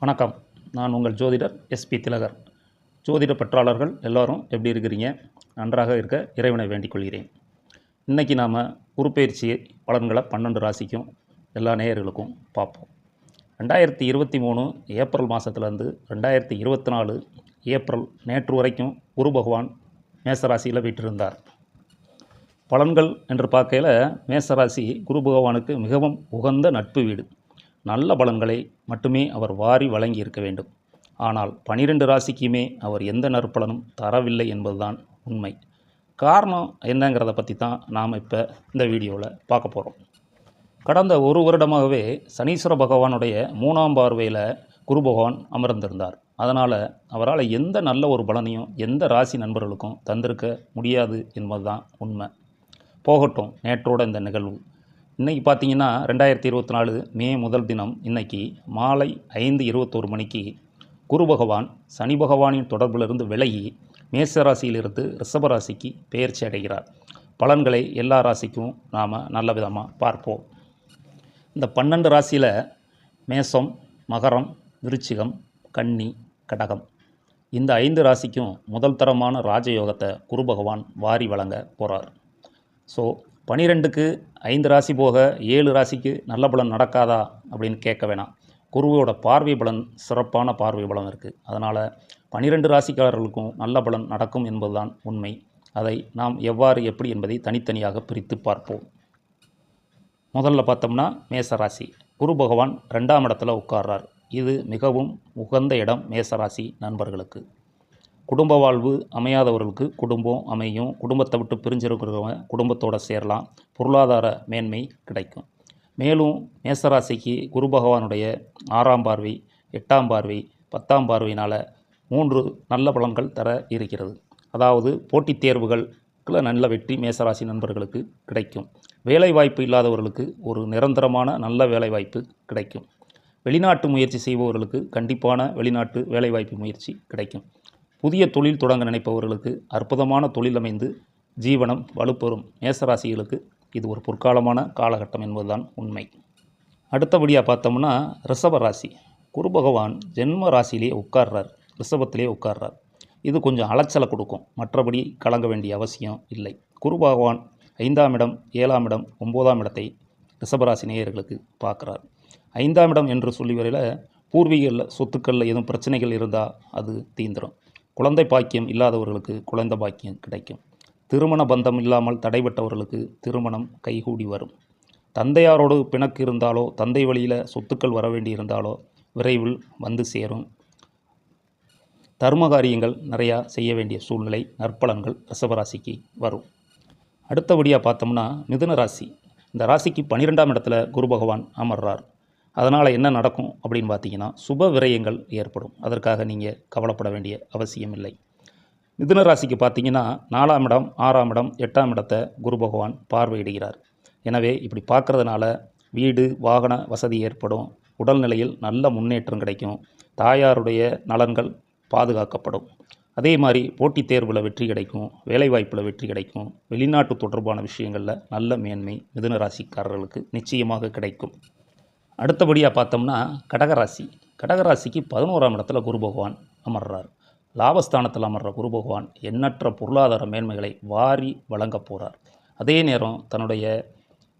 வணக்கம். நான் உங்கள் ஜோதிடர் எஸ்பி திலகர். ஜோதிட பற்றாளர்கள் எல்லோரும் எப்படி இருக்கிறீங்க? நன்றாக இருக்க இறைவனை வேண்டிக் கொள்கிறேன். இன்றைக்கி நாம் குருப்பெயர்ச்சி பலன்களை 12 ராசிக்கும் எல்லா நேயர்களுக்கும் பார்ப்போம். 2023 ஏப்ரல் மாதத்துலேருந்து 2024 ஏப்ரல் நேற்று வரைக்கும் குரு பகவான் மேசராசியில் வீற்றிருந்தார். பலன்கள் என்று பார்க்கையில் மேசராசி குரு பகவானுக்கு மிகவும் உகந்த நட்பு வீடு. நல்ல பலன்களை மட்டுமே அவர் வாரி வழங்கி இருக்க வேண்டும். ஆனால் 12 ராசிக்குமே அவர் எந்த நற்பலனும் தரவில்லை என்பதுதான் உண்மை. காரணம் என்னங்கிறத பற்றி தான் நாம் இப்போ இந்த வீடியோவில் பார்க்க போகிறோம். கடந்த ஒரு வருடமாகவே சனீஸ்வர பகவானுடைய 3ஆம் பார்வையில் குரு பகவான் அமர்ந்திருந்தார். அதனால் அவரால் எந்த நல்ல ஒரு பலனையும் எந்த ராசி நண்பர்களுக்கும் தந்திருக்க முடியாது என்பதுதான் உண்மை. போகட்டும் நேற்றோட இந்த நிகழ்வு. இன்றைக்கி பார்த்தீங்கன்னா 2024 மே முதல் தினம் இன்றைக்கி மாலை 5:21 மணிக்கு குரு பகவான் சனி பகவானின் தொடர்பிலிருந்து விலகி மேசராசியிலிருந்து ரிஷபராசிக்கு பெயர்ச்சி அடைகிறார். பலன்களை எல்லா ராசிக்கும் நாம் நல்ல விதமாக பார்ப்போம். இந்த 12 ராசியில் மேசம், மகரம், விருச்சிகம், கன்னி, கடகம் இந்த 5 ராசிக்கும் முதல் தரமான ராஜயோகத்தை குரு பகவான் வாரி வழங்க போகிறார். ஸோ 12க்கு 5 ராசி போக 7 ராசிக்கு நல்ல பலன் நடக்காதா அப்படின்னு கேட்க வேணாம். குருவோட பார்வை பலன் சிறப்பான பார்வை பலன் இருக்குது. அதனால் 12 ராசிக்காரர்களுக்கும் நல்ல பலன் நடக்கும் என்பதுதான் உண்மை. அதை நாம் எப்படி என்பதை தனித்தனியாக பிரித்து பார்ப்போம். முதல்ல பார்த்தோம்னா மேசராசி. குரு பகவான் 2ஆம் இடத்துல உட்கார்றார். இது மிகவும் உகந்த இடம் மேசராசி நண்பர்களுக்கு. குடும்ப வாழ்வு அமையாதவர்களுக்கு குடும்பம் அமையும். குடும்பத்தை விட்டு பிரிஞ்சிருக்கிறவங்க குடும்பத்தோடு சேரலாம். பொருளாதார மேன்மை கிடைக்கும். மேலும் மேசராசிக்கு குரு பகவானுடைய 6ஆம் பார்வை, 8ஆம் பார்வை, 10ஆம் பார்வையினால் 3 நல்ல பலன்கள் தர இருக்கிறது. அதாவது போட்டித் தேர்வுகளுக்கு நல்ல வெற்றி மேசராசி நண்பர்களுக்கு கிடைக்கும். வேலைவாய்ப்பு இல்லாதவர்களுக்கு ஒரு நிரந்தரமான நல்ல வேலைவாய்ப்பு கிடைக்கும். வெளிநாட்டு முயற்சி செய்பவர்களுக்கு கண்டிப்பான வெளிநாட்டு வேலைவாய்ப்பு முயற்சி கிடைக்கும். புதிய தொழில் தொடங்க நினைப்பவர்களுக்கு அற்புதமான தொழில் அமைந்து ஜீவனம் வலுப்பெறும். மேசராசிகளுக்கு இது ஒரு பொற்காலமான காலகட்டம் என்பதுதான் உண்மை. அடுத்தபடியாக பார்த்தோம்னா ரிஷபராசி. குரு பகவான் ஜென்ம ராசியிலே உட்கார்றார், ரிஷபத்திலே உட்கார்றார். இது கொஞ்சம் அலைச்சலை கொடுக்கும். மற்றபடி கலங்க வேண்டிய அவசியம் இல்லை. குரு பகவான் 5ஆம் இடம், 7ஆம் இடம், 9ஆம் இடத்தை ரிஷபராசி நேயர்களுக்கு பார்க்குறார். 5ஆம் இடம் என்று சொல்லி வரையில் பூர்வீக சொத்துக்களில் எதுவும் பிரச்சனைகள் இருந்தால் அது தீந்துடும். குழந்தை பாக்கியம் இல்லாதவர்களுக்கு குழந்தை பாக்கியம் கிடைக்கும். திருமண பந்தம் இல்லாமல் தடைபட்டவர்களுக்கு திருமணம் கைகூடி வரும். தந்தையாரோடு பிணக்கு இருந்தாலோ தந்தை வழியில் சொத்துக்கள் வர வேண்டி இருந்தாலோ விரைவில் வந்து சேரும். தர்ம காரியங்கள் நிறையா செய்ய வேண்டிய சூழ்நிலை, நற்பலன்கள் ரிஷபராசிக்கு வரும். அடுத்தபடியாக பார்த்தோம்னா மிதுன ராசி. இந்த ராசிக்கு 12ஆம் இடத்துல குரு பகவான் அமர்றார். அதனால் என்ன நடக்கும் அப்படின்னு பார்த்தீங்கன்னா சுப விரயங்கள் ஏற்படும். அதற்காக நீங்கள் கவலைப்பட வேண்டிய அவசியம் இல்லை. மிதுன ராசிக்கு பார்த்தீங்கன்னா 4ஆம் இடம், 6ஆம் இடம், 8ஆம் இடத்தை குரு பகவான் பார்வையிடுகிறார். எனவே இப்படி பார்க்குறதுனால வீடு வாகன வசதி ஏற்படும். உடல்நிலையில் நல்ல முன்னேற்றம் கிடைக்கும். தாயாருடைய நலன்கள் பாதுகாக்கப்படும். அதே மாதிரி போட்டித் தேர்வில் வெற்றி கிடைக்கும். வேலைவாய்ப்பில் வெற்றி கிடைக்கும். வெளிநாட்டு தொடர்பான விஷயங்களில் நல்ல மேன்மை மிதுன ராசிக்காரர்களுக்கு நிச்சயமாக கிடைக்கும். அடுத்தபடியாக பார்த்தோம்னா கடகராசி. கடகராசிக்கு 11ஆம் இடத்துல குரு பகவான் அமர்றார். லாபஸ்தானத்தில் அமர்ற குரு பகவான் எண்ணற்ற பொருளாதார மேன்மைகளை வாரி வழங்க போகிறார். அதே நேரம் தன்னுடைய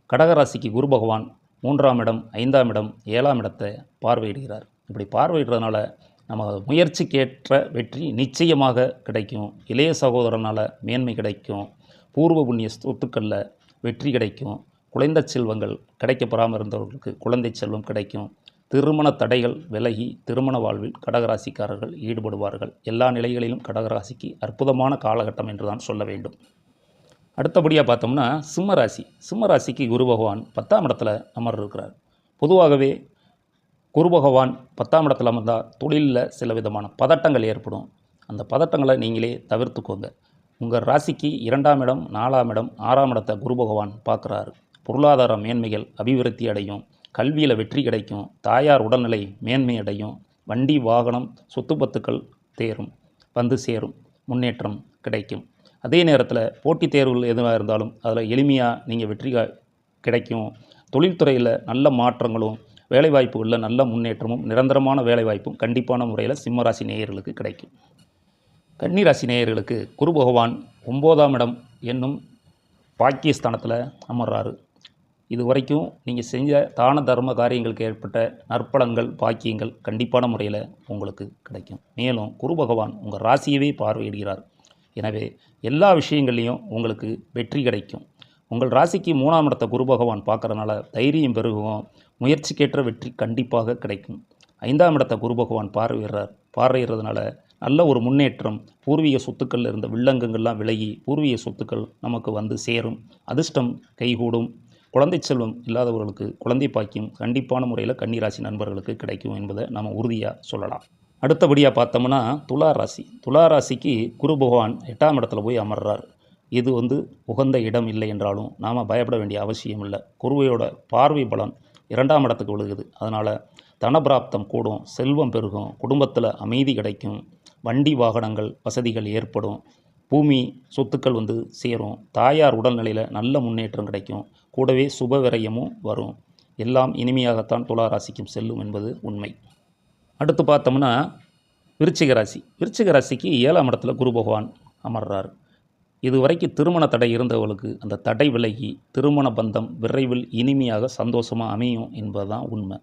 கடகராசிக்கு குரு பகவான் 3ஆம் இடம், 5ஆம் இடம், 7ஆம் இடத்தை பார்வையிடுகிறார். இப்படி பார்வையிடுறதுனால நம்ம முயற்சிக்கேற்ற வெற்றி நிச்சயமாக கிடைக்கும். இளைய சகோதரனால் மேன்மை கிடைக்கும். பூர்வ புண்ணிய சொத்துக்களில் வெற்றி கிடைக்கும். குழந்தை செல்வங்கள் கிடைக்கப்பெறாமல் இருந்தவர்களுக்கு குழந்தை செல்வம் கிடைக்கும். திருமண தடைகள் விலகி திருமண வாழ்வில் கடகராசிக்காரர்கள் ஈடுபடுவார்கள். எல்லா நிலைகளிலும் கடகராசிக்கு அற்புதமான காலகட்டம் என்று தான் சொல்ல வேண்டும். அடுத்தபடியாக பார்த்தோம்னா சிம்மராசி. சிம்மராசிக்கு குரு பகவான் 10ஆம் இடத்துல அமர்ந்திருக்கிறார். பொதுவாகவே குரு பகவான் 10ஆம் இடத்துல அமர்ந்தால் தொழிலில் சில விதமான பதட்டங்கள் ஏற்படும். அந்த பதட்டங்களை நீங்களே தவிர்த்துக்கோங்க. உங்கள் ராசிக்கு 2ஆம் இடம், 4ஆம் இடம், 6ஆம் இடத்தை குரு பகவான் பார்க்குறாரு. பொருளாதார மேன்மைகள் அபிவிருத்தி அடையும். கல்வியில் வெற்றி கிடைக்கும். தாயார் உடல்நிலை மேன்மை அடையும். வண்டி வாகனம் சொத்து பத்துக்கள் வந்து சேரும். முன்னேற்றம் கிடைக்கும். அதே நேரத்தில் போட்டித் தேர்வுகள் எதுவாக இருந்தாலும் அதில் எளிமையாக நீங்கள் வெற்றி கிடைக்கும். தொழில்துறையில் நல்ல மாற்றங்களும் வேலைவாய்ப்புகளில் நல்ல முன்னேற்றமும் நிரந்தரமான வேலைவாய்ப்பும் கண்டிப்பான முறையில் சிம்மராசி நேயர்களுக்கு கிடைக்கும். கன்னிராசி நேயர்களுக்கு குரு பகவான் 9ஆம் இடம் என்னும் பாக்கியஸ்தானத்தில் அமர்றாரு. இது வரைக்கும் நீங்கள் செஞ்ச தான தர்ம காரியங்களுக்கு ஏற்பட்ட நற்பலன்கள் பாக்கியங்கள் கண்டிப்பான முறையில் உங்களுக்கு கிடைக்கும். மேலும் குரு பகவான் உங்கள் ராசியவே பார்வையிடுகிறார். எனவே எல்லா விஷயங்கள்லையும் உங்களுக்கு வெற்றி கிடைக்கும். உங்கள் ராசிக்கு 3ஆம் இடத்தை குரு பகவான் பார்க்குறதுனால தைரியம் பெருகும், முயற்சிக்கேற்ற வெற்றி கண்டிப்பாக கிடைக்கும். 5ஆம் இடத்தை குரு பகவான் பார்வையிடுறதுனால நல்ல ஒரு முன்னேற்றம், பூர்வீக சொத்துக்களில் இருந்த வில்லங்கங்கள்லாம் விலகி பூர்வீக சொத்துக்கள் நமக்கு வந்து சேரும், அதிர்ஷ்டம் கைகூடும், குழந்தை செல்வம் இல்லாதவர்களுக்கு குழந்தை பாக்கியம் கண்டிப்பான முறையில் கன்னிராசி நண்பர்களுக்கு கிடைக்கும் என்பதை நம்ம உறுதியாக சொல்லலாம். அடுத்தபடியாக பார்த்தோம்னா துலா ராசிக்கு குரு பகவான் 8ஆம் இடத்துல போய் அமர்றார். இது உகந்த இடம் இல்லை என்றாலும் நாம் பயப்பட வேண்டிய அவசியம் இல்லை. குருவையோட பார்வை பலன் 2ஆம் இடத்துக்கு விழுகுது. அதனால் தனப்பிராப்தம் கூடும், செல்வம் பெருகும், குடும்பத்தில் அமைதி கிடைக்கும், வண்டி வாகனங்கள் வசதிகள் ஏற்படும், பூமி சொத்துக்கள் சேரும், தாயார் உடல்நிலையில் நல்ல முன்னேற்றம் கிடைக்கும், கூடவே சுப விரயமும் வரும். எல்லாம் இனிமையாகத்தான் துலா ராசிக்கும் செல்லும் என்பது உண்மை. அடுத்து பார்த்தோம்னா விருச்சிக ராசிக்கு 7ஆம் இடத்துல குரு பகவான் அமர்றார். இதுவரைக்கும் திருமண தடை இருந்தவர்களுக்கு அந்த தடை விலகி திருமண பந்தம் விரைவில் இனிமையாக சந்தோஷமாக அமையும் என்பதுதான் உண்மை.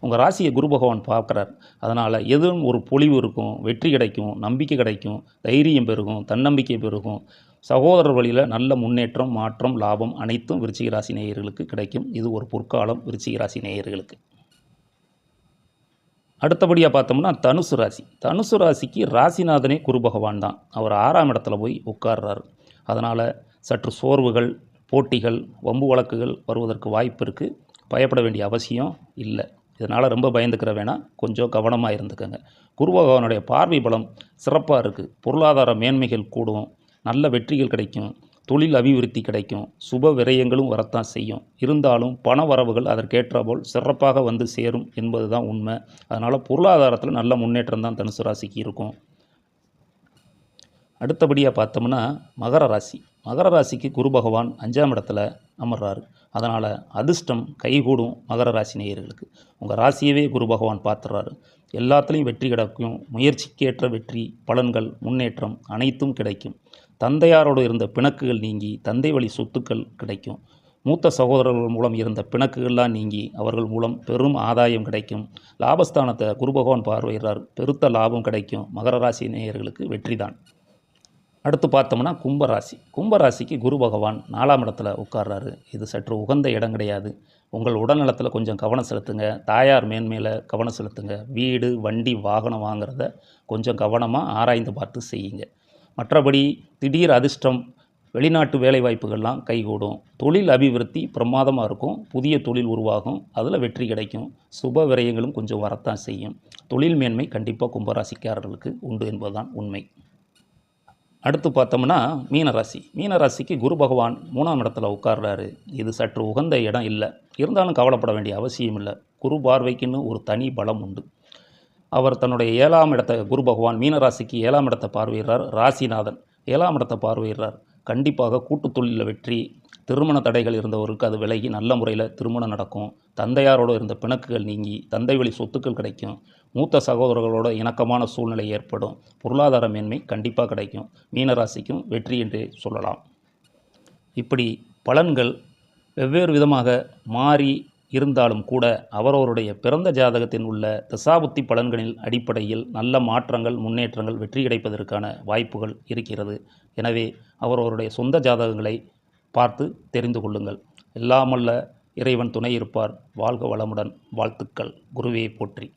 உங்கள் ராசியை குரு பகவான் பார்க்குறார். அதனால் எதுவும் ஒரு பொலிவு இருக்கும், வெற்றி கிடைக்கும், நம்பிக்கை கிடைக்கும், தைரியம் பெருகும், தன்னம்பிக்கை பெருகும், சகோதரர் வழியில் நல்ல முன்னேற்றம், மாற்றம், லாபம் அனைத்தும் விருச்சிக ராசி நேயர்களுக்கு கிடைக்கும். இது ஒரு பொற்காலம் விருச்சிக ராசி நேயர்களுக்கு. அடுத்தபடியாக பார்த்தோம்னா தனுசு ராசிக்கு ராசிநாதனே குரு பகவான் தான். அவர் 6ஆம் இடத்துல போய் உட்கார்றார். அதனால் சற்று சோர்வுகள், போட்டிகள், வம்பு வழக்குகள் வருவதற்கு வாய்ப்பு இருக்குது. பயப்பட வேண்டிய அவசியம் இல்லை. இதனால் ரொம்ப பயந்துக்கிற வேணாம், கொஞ்சம் கவனமாக இருந்துக்கங்க. குரு பகவானுடைய பார்வை பலம் சிறப்பாக இருக்குது. பொருளாதார மேன்மைகள் கூடும், நல்ல வெற்றிகள் கிடைக்கும், தொழில் அபிவிருத்தி கிடைக்கும், சுப விரயங்களும் வரத்தான் செய்யும். இருந்தாலும் பண வரவுகள் அதற்கேற்றபோல் சிறப்பாக சேரும் என்பது தான் உண்மை. அதனால் பொருளாதாரத்தில் நல்ல முன்னேற்றம் தான் தனுசு ராசிக்கு இருக்கும். அடுத்தபடியாக பார்த்தோம்னா மகர ராசிக்கு குரு பகவான் 5ஆம் இடத்துல அமர்றாரு. அதனால் அதிர்ஷ்டம் கைகூடும் மகர ராசி நேயர்களுக்கு. உங்கள் ராசியவே குரு பகவான் பார்த்துறாரு. எல்லாத்துலேயும் வெற்றி கிடைக்கும், முயற்சிக்கேற்ற வெற்றி, பலன்கள், முன்னேற்றம் அனைத்தும் கிடைக்கும். தந்தையாரோடு இருந்த பிணக்குகள் நீங்கி தந்தை வழி சொத்துக்கள் கிடைக்கும். மூத்த சகோதரர்கள் மூலம் இருந்த பிணக்குகள்லாம் நீங்கி அவர்கள் மூலம் பெரும் ஆதாயம் கிடைக்கும். லாபஸ்தானத்தை குரு பகவான் பார்வையிடுறார். பெருத்த லாபம் கிடைக்கும். மகர ராசி நேயர்களுக்கு வெற்றி தான். அடுத்து பார்த்தோம்னா கும்பராசிக்கு குரு பகவான் 4ஆம் இடத்துல உட்கார்றாரு. இது சற்று உகந்த இடம் கிடையாது. உங்கள் உடல்நலத்தில் கொஞ்சம் கவனம் செலுத்துங்க. தாயார் மேன்மையில் கவனம் செலுத்துங்க. வீடு, வண்டி, வாகனம் வாங்குறத கொஞ்சம் கவனமாக ஆராய்ந்து பார்த்து செய்யுங்க. மற்றபடி திடீர் அதிர்ஷ்டம், வெளிநாட்டு வேலைவாய்ப்புகள்லாம் கைகூடும். தொழில் அபிவிருத்தி பிரமாதமாக இருக்கும். புதிய தொழில் உருவாகும், அதில் வெற்றி கிடைக்கும். சுப விரயங்களும் கொஞ்சம் வரத்தான் செய்யும். தொழில் மேன்மை கண்டிப்பாக கும்பராசிக்காரர்களுக்கு உண்டு என்பதுதான் உண்மை. அடுத்து பார்த்தோம்னா மீனராசிக்கு குரு பகவான் 3ஆம் இடத்துல உட்கார்றாரு. இது சற்று உகந்த இடம் இல்லை. இருந்தாலும் கவலைப்பட வேண்டிய அவசியம் இல்லை. குரு பார்வைக்குன்னு ஒரு தனி பலம் உண்டு. அவர் தன்னுடைய 7ஆம் இடத்தை குரு பகவான் மீனராசிக்கு 7ஆம் இடத்தை பார்வையிடுறார். ராசிநாதன் 7ஆம் இடத்தை பார்வையிடுறார். கண்டிப்பாக கூட்டு தொழிலில் வெற்றி, திருமண தடைகள் இருந்தவருக்கு அது விலகி நல்ல முறையில் திருமணம் நடக்கும். தந்தையாரோடு இருந்த பிணக்குகள் நீங்கி தந்தை வழி சொத்துக்கள் கிடைக்கும். மூத்த சகோதரர்களோட இணக்கமான சூழ்நிலை ஏற்படும். பொருளாதார மேன்மை கண்டிப்பாக கிடைக்கும். மீனராசிக்கும் வெற்றி என்றே சொல்லலாம். இப்படி பலன்கள் வெவ்வேறு விதமாக மாறி இருந்தாலும் கூட அவரவருடைய பிறந்த ஜாதகத்தில் உள்ள தசாபுத்தி பலன்களின் அடிப்படையில் நல்ல மாற்றங்கள், முன்னேற்றங்கள், வெற்றி கிடைப்பதற்கான வாய்ப்புகள் இருக்கிறது. எனவே அவரவருடைய சொந்த ஜாதகங்களை பார்த்து தெரிந்து கொள்ளுங்கள். எல்லாமல்ல இறைவன் துணை இருப்பார். வாழ்க வளமுடன். வாழ்த்துக்கள். குருவே போற்றி.